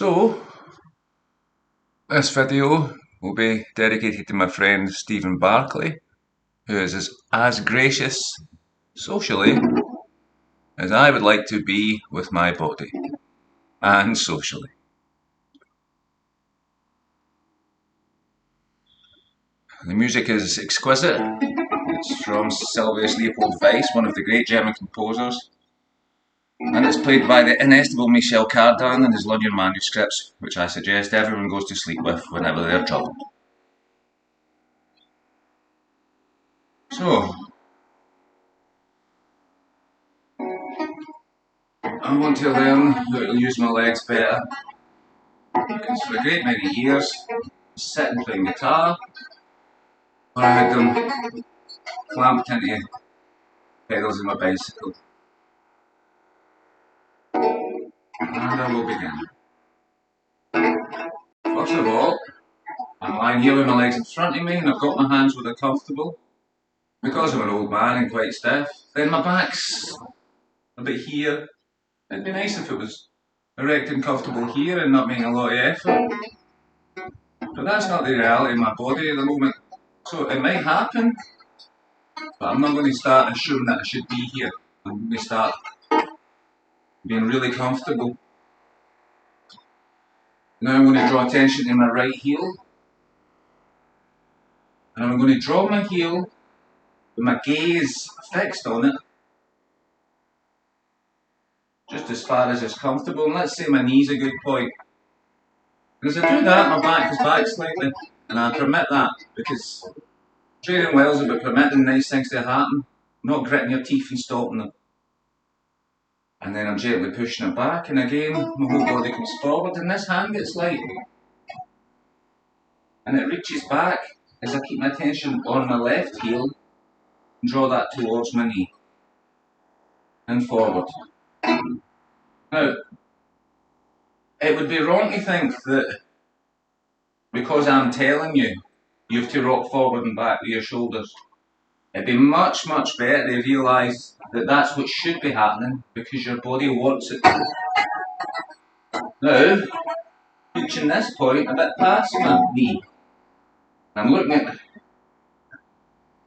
So, this video will be dedicated to my friend Stephen Barclay, who is as gracious socially as I would like to be with my body, and socially. The music is exquisite. It's from Sylvius Leopold Weiss, one of the great German composers, and it's played by the inestimable Michel Cardin in his London manuscripts, which I suggest everyone goes to sleep with whenever they're troubled. So, I want to learn how to use my legs better, because for a great many years, sitting playing guitar, or I had them clamped into pedals in my bicycle. And I will begin. First of all, I'm lying here with my legs in front of me and I've got my hands where they're comfortable. Because I'm an old man and quite stiff, then my back's a bit here. It'd be nice if it was erect and comfortable here and not making a lot of effort. But that's not the reality of my body at the moment. So it might happen, but I'm not going to start assuming that I should be here. I'm going to start being really comfortable. Now I'm going to draw attention to my right heel. And I'm going to draw my heel with my gaze fixed on it, just as far as it's comfortable. And let's say my knee's a good point. And as I do that, my back goes back slightly. And I permit that, because training well is about permitting nice things to happen, not gritting your teeth and stopping them. And then I'm gently pushing it back, and again, my whole body comes forward, and this hand gets light. And it reaches back as I keep my attention on my left heel and draw that towards my knee. And forward. Now, it would be wrong to think that because I'm telling you, you have to rock forward and back with your shoulders. It'd be much, much better to realise that that's what should be happening because your body wants it to. Now, reaching this point a bit past my knee, I'm looking at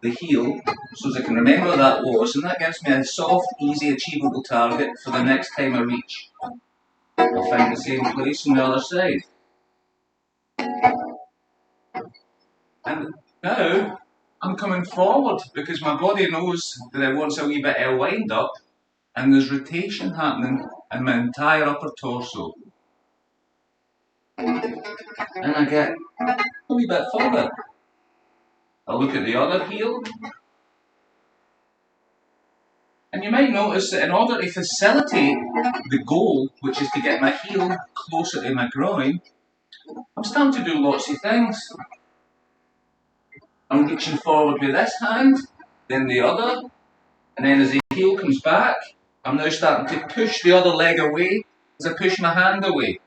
the heel so as I can remember where that was, and that gives me a soft, easy, achievable target for the next time I reach. I'll find the same place on the other side. And now I'm coming forward because my body knows that it wants a wee bit of a wind up, and there's rotation happening in my entire upper torso. And I get a wee bit further. I'll look at the other heel. And you might notice that in order to facilitate the goal, which is to get my heel closer to my groin, I'm starting to do lots of things. I'm reaching forward with this hand, then the other, and then as the heel comes back, I'm now starting to push the other leg away as I push my hand away.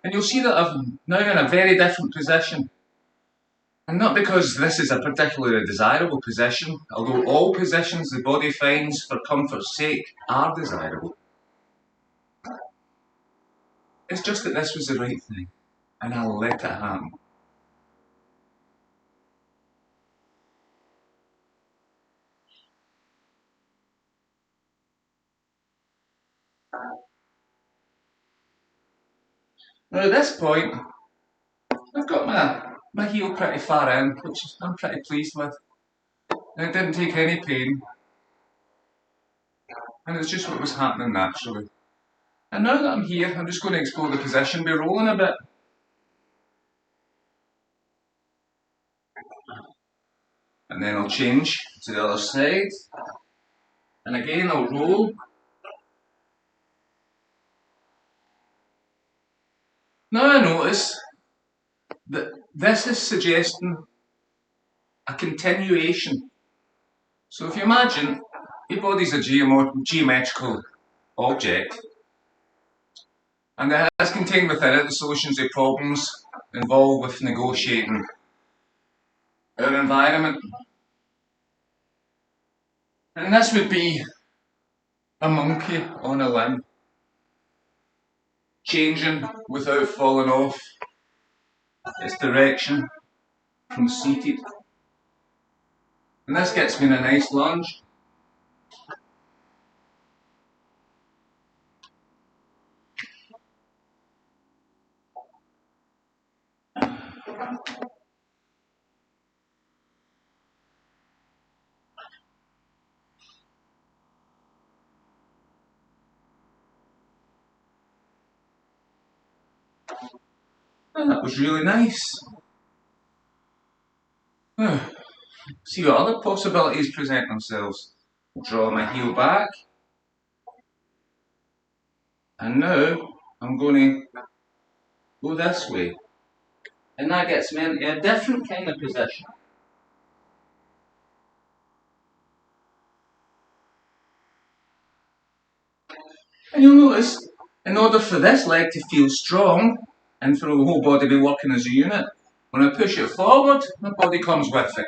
And you'll see that I'm now in a very different position. And not because this is a particularly desirable position, although all positions the body finds for comfort's sake are desirable. It's just that this was the right thing, and I'll let it happen. Now at this point, I've got my heel pretty far in, which I'm pretty pleased with. And it didn't take any pain. And it's just what was happening naturally. And now that I'm here, I'm just going to explore the position, be rolling a bit. And then I'll change to the other side. And again I'll roll. Now I notice that this is suggesting a continuation. So if you imagine, your body's a geometrical object, and it has contained within it the solutions to problems involved with negotiating our environment. And this would be a monkey on a limb. changing without falling off its direction from seated. And this gets me in a nice lunge. And that was really nice. See what other possibilities present themselves. Draw my heel back. And now I'm going to go this way. And that gets me into a different kind of position. And you'll notice, in order for this leg to feel strong, and for the whole body to be working as a unit, when I push it forward, my body comes with it.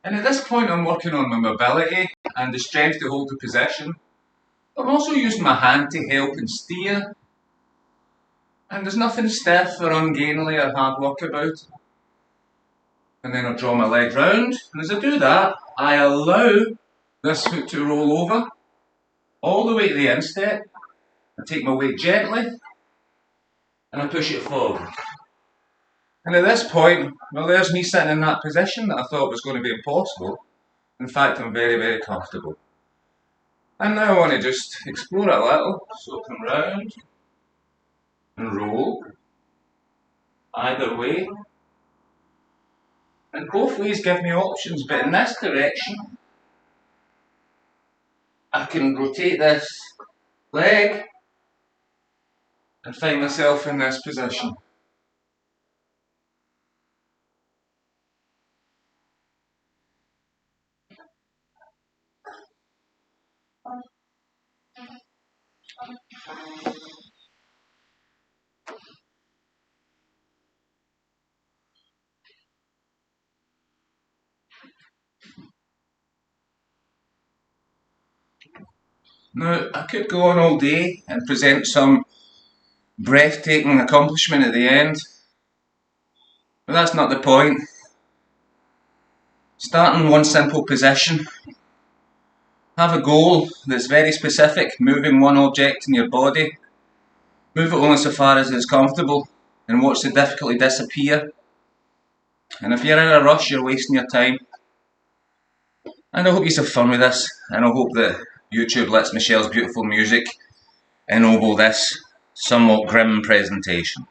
And at this point I'm working on my mobility and the strength to hold the position. I'm also using my hand to help and steer. And there's nothing stiff or ungainly or hard work about it. And then I draw my leg round, and as I do that, I allow this foot to roll over all the way to the instep. I take my weight gently, and I push it forward. And at this point, well, there's me sitting in that position that I thought was going to be impossible. In fact, I'm very, very comfortable. And now I want to just explore it a little. So come round and roll either way. And both ways give me options, but in this direction, I can rotate this leg and find myself in this position. Now, I could go on all day and present some breathtaking accomplishment at the end, but that's not the point. Start in one simple position. Have a goal that's very specific, moving one object in your body. Move it only so far as it's comfortable and watch the difficulty disappear. And if you're in a rush, you're wasting your time. And I hope you have fun with this, and I hope that YouTube lets Michel's beautiful music ennoble this somewhat grim presentation.